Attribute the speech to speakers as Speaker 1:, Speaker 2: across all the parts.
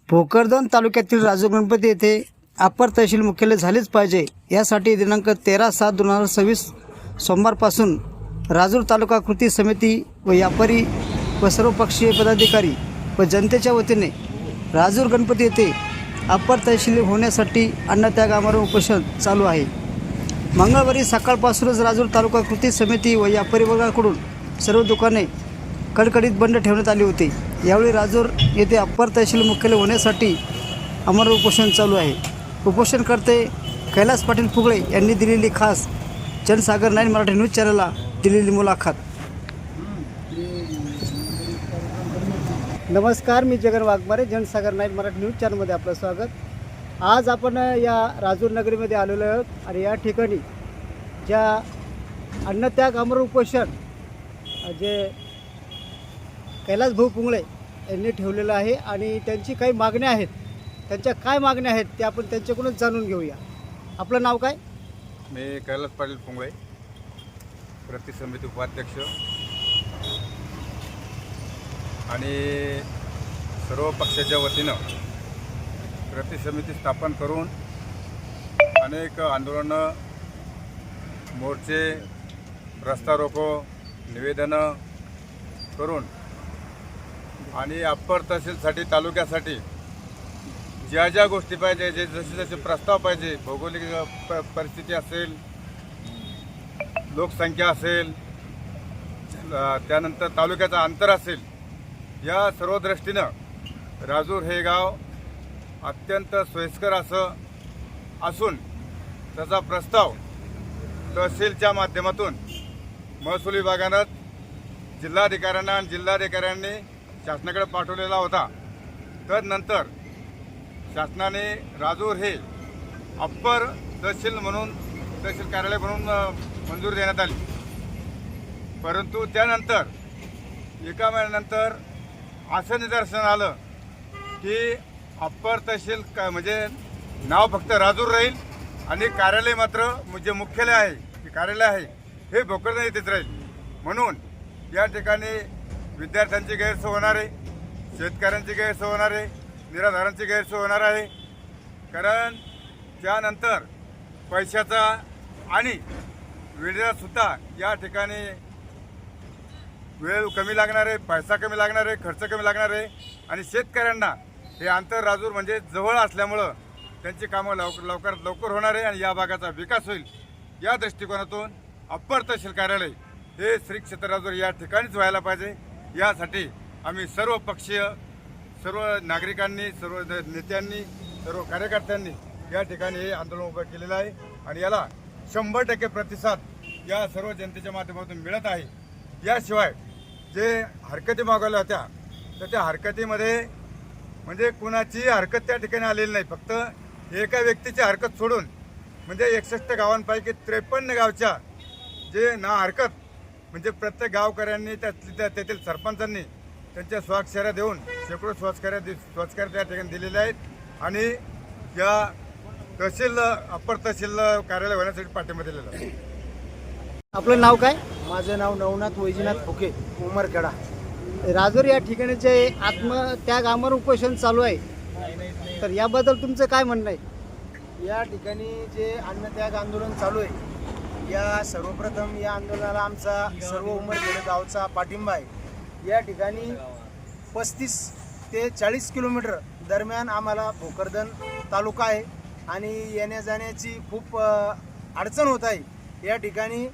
Speaker 1: भोकरदन तालुक्यातील राजूर गणपती येथे अप्पर तहसील मुख्यालय झालेच पाहिजे यासाठी दिनांक 13/7/2026 सोमवारपासून राजूर तालुका कृती समिती व व्यापारी व सर्वपक्षीय पदाधिकारी व जनतेच्या वतीने राजूर गणपती येथे अप्पर तहसील होण्यासाठी अन्नत्याग आमरण उपोषण चालू आहे। मंगळवारी सकाळपासूनच राजूर तालुका कृती समिती व व्यापारी वर्गाकडून सर्व दुकाने कडकडीत बंद ठेवण्यात आली होती। यावेळी राजूर येथे अप्पर तहसील मुख्यालय होण्यासाठी आमरण उपोषण चालू आहे। उपोषणकर्ते कैलास पाटील फुगळे यांनी दिलेली खास जनसागर 9 मराठी न्यूज चॅनलला दिलेली मुलाखत। नमस्कार, मी जगन वाघमारे, जनसागर 9 मराठी न्यूज चॅनलमध्ये आपलं स्वागत। आज आपण या राजूर नगरीमध्ये आलेलो आहोत आणि या ठिकाणी ज्या अन्नत्याग आमरण उपोषण जे कैलास भाऊ पुंगळे यांनी ठेवलेलं आहे आणि त्यांची काही मागण्या आहेत, त्यांच्या काय मागण्या आहेत ते आपण त्यांच्याकडूनच जाणून घेऊया। आपलं नाव काय?
Speaker 2: मी कैलास पाटील पुंगळे, कृती समिती उपाध्यक्ष आणि सर्व पक्षाच्या वतीनं कृती समिती स्थापन करून अनेक आंदोलनं, मोर्चे, रस्ता रोको, निवेदनं करून आणि अप्पर तहसीलसाठी, तालुक्यासाठी ज्या ज्या गोष्टी पाहिजे, जे जसे जसे प्रस्ताव पाहिजे, भौगोलिक परिस्थिती असेल, लोकसंख्या असेल, त्यानंतर तालुक्याचं अंतर असेल, या सर्व दृष्टीनं राजूर हे गाव अत्यंत सोयीस्कर असून त्याचा प्रस्ताव तहसीलच्या माध्यमातून महसूल विभागानं जिल्हाधिकाऱ्यांना आणि जिल्हाधिकाऱ्यांनी शासनाकडे पाठवलेला होता। तदनंतर शासनाने राजूर हे अप्पर तहसील कार्यालय म्हणून मंजुरी देण्यात आली। परंतु त्यानंतर एका महिन्यानंतर असं निदर्शन आलं की अप्पर तहसील म्हणजे नाव फक्त राजूर राहील आणि कार्यालय मात्र म्हणजे मुख्यालय आहे, कार्यालय आहे हे भोकरदन येथेच राहील। म्हणून या ठिकाणी विद्यार्थ्यांची गैरसोय होणार आहे, शेतकऱ्यांची गैरसोय होणार आहे, निराधारांची गैरसोय होणार आहे। कारण त्यानंतर पैशाचा आणि वेळेचा सुद्धा या ठिकाणी वेळ कमी लागणार आहे, पैसा कमी लागणार आहे, खर्च कमी लागणार आहे आणि शेतकऱ्यांना हे अंतर राजूर म्हणजे जवळ असल्यामुळं त्यांची कामं लवकरात लवकर होणार आहे आणि या भागाचा विकास होईल। या दृष्टिकोनातून अप्पर तहसील कार्यालय हे श्री क्षेत्र राजूर या ठिकाणीच व्हायला पाहिजे। यासाठी आम्ही सर्व पक्षीय, सर्व नागरिकांनी, सर्व नेत्यांनी, सर्व कार्यकर्त्यांनी या ठिकाणी हे आंदोलन उभं केलेलं आहे आणि याला 100% प्रतिसाद या सर्व जनतेच्या माध्यमातून मिळत आहे। याशिवाय जे हरकती मागवल्या होत्या तर त्या हरकतीमध्ये म्हणजे कुणाची हरकत त्या ठिकाणी आलेली नाही, फक्त एका व्यक्तीची हरकत सोडून म्हणजे 61 गावांपैकी 53 गावच्या जे ना हरकत म्हणजे प्रत्येक गावकऱ्यांनी तेथील सरपंचांनी त्यांच्या स्वाक्षऱ्या देऊन शेकडो स्वाक्षऱ्या त्या ठिकाणी दिलेल्या आहेत आणि या अप्पर तहसील कार्यालय होण्यासाठी पाठिंबा दिलेला आहे।
Speaker 1: आपलं नाव काय?
Speaker 3: माझं नाव नवनाथ वैजनाथ फुके, उमरखेडा,
Speaker 1: राजूर या ठिकाणी जे आत्मत्याग आमरण उपोषण चालू आहे तर याबद्दल तुमचं काय म्हणणं आहे?
Speaker 3: या ठिकाणी जे अन्नत्याग आंदोलन चालू आहे, या सर्वप्रथम या आंदोलनाला आमचा सर्व उमरखेडा गावचा पाठिंबा आहे। या ठिकाणी 35 ते 40 किलोमीटर दरम्यान आम्हाला भोकरदन तालुका आहे आणि येण्या जाण्याची खूप अडचण होत आहे। या ठिकाणी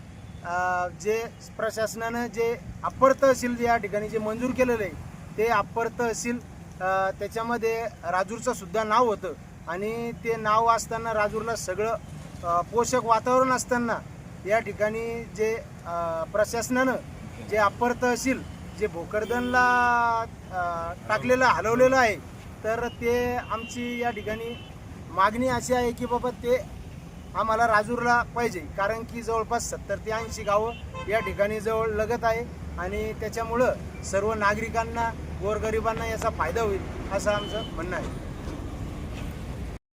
Speaker 3: जे प्रशासनानं जे अप्पर तहसील या ठिकाणी जे मंजूर केलेलं आहे ते अप्पर तहसील त्याच्यामध्ये राजूरचं सुद्धा नाव होतं आणि ते नाव असताना राजूरला सगळं पोषक वातावरण असताना या ठिकाणी जे प्रशासनानं जे अप्पर तहसील जे भोकरदनला हलवलेलं आहे तर ते आमची या ठिकाणी मागणी अशी आहे की बाबा ते आम्हाला राजूरला पाहिजे, कारण की जवळपास 70 ते 80 गावं या ठिकाणी जवळ लगत आहे आणि त्याच्यामुळं सर्व नागरिकांना, गोरगरिबांना याचा फायदा होईल असं आमचं म्हणणं आहे।